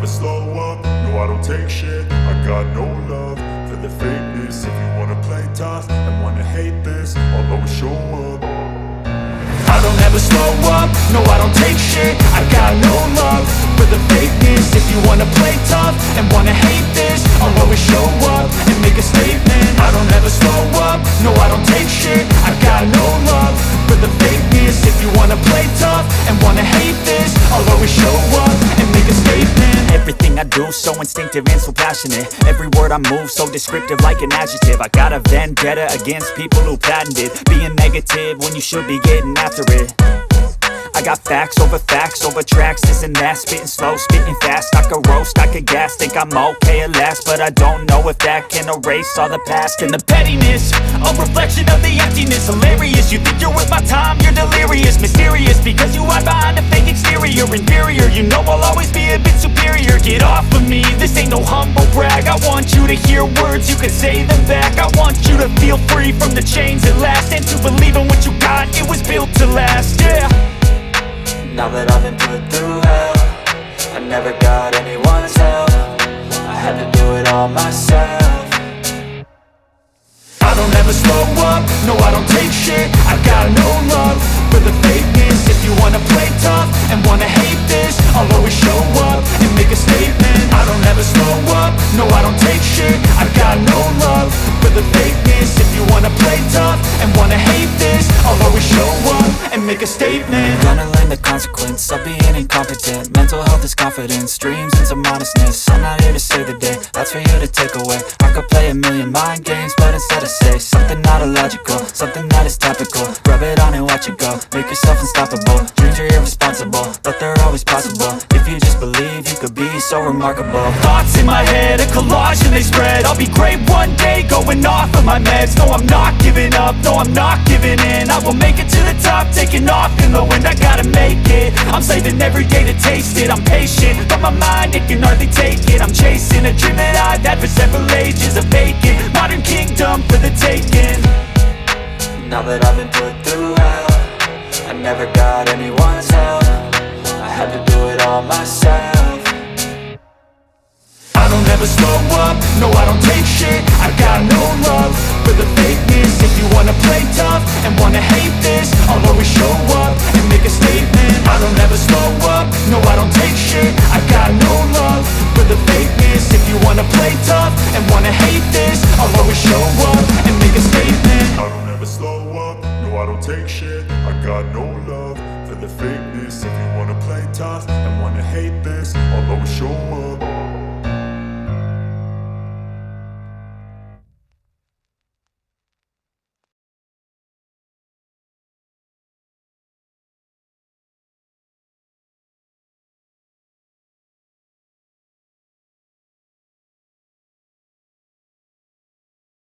slow up, no I don't take shit. I got no love for the fakeness. If you wanna play tough and wanna hate this, I'll always show up. I don't ever slow up, no I don't take shit. I got no love for the fakeness. If you wanna play tough and wanna hate this, I'll always show up and make a statement. I don't ever slow up, no I don't take shit. I got no love for the fakeness. If you wanna play tough and wanna hate this, I'll always show up and make a statement. Everything I do so instinctive and so passionate. Every word I move so descriptive like an adjective. I got a vendetta against people who patented being negative when you should be getting after it. I got facts over tracks, this and that. Spitting slow, spitting fast, I could roast, I could gas. Think I'm okay at last, but I don't know if that can erase all the past. And the pettiness, a reflection of the emptiness. Hilarious, you think you're worth my time, you're delirious. Mysterious, because you hide behind a fake exterior. Inferior, you know I'll always be a bit superior. Get off of me, this ain't no humble brag. I want you to hear words, you can say them back. I want you to feel free from the chains at last, and to believe in what you got, it was built to last, yeah. Now that I've been put through hell, I never got anyone's help. I had to do it all myself. I don't ever slow up, no I don't take shit. I got no love for the fakeness. If you wanna play tough and wanna hate this, I'll always show up and make a statement. I don't ever slow up, no I don't take shit. I got no love for the fakeness. If you wanna play tough and wanna hate this, I'll always show up and make a statement. Gonna learn the consequence of being incompetent. Mental health is confidence, dreams and some honestness. I'm not here to save the day, that's for you to take away. I could play a million mind games, but instead I say something not illogical, something that is topical. Rub it on and watch it go, make yourself unstoppable. Dreams are irresponsible, but they're always possible. If you just believe, you could be so remarkable. Thoughts in my head, a collage and they spread. I'll be great one day, going off of my meds. No, I'm not giving up, no, I'm not giving in. I will make it to the top, taking off in the wind. I gotta make it, I'm saving every day to taste it. I'm patient, but my mind, it can hardly take it. I'm chasing a dream that I've had for several ages. A vacant, modern kingdom for the taking. Now that I've been put through hell, I never got anyone's help. I had to do it all myself. I don't ever slow up, no I don't take shit. I got no love for the fakeness. If you wanna play tough and wanna hate this, I'll always show up and make a statement. I don't ever slow up, no I don't take shit. I got no love for the fakeness. If you wanna play tough and wanna hate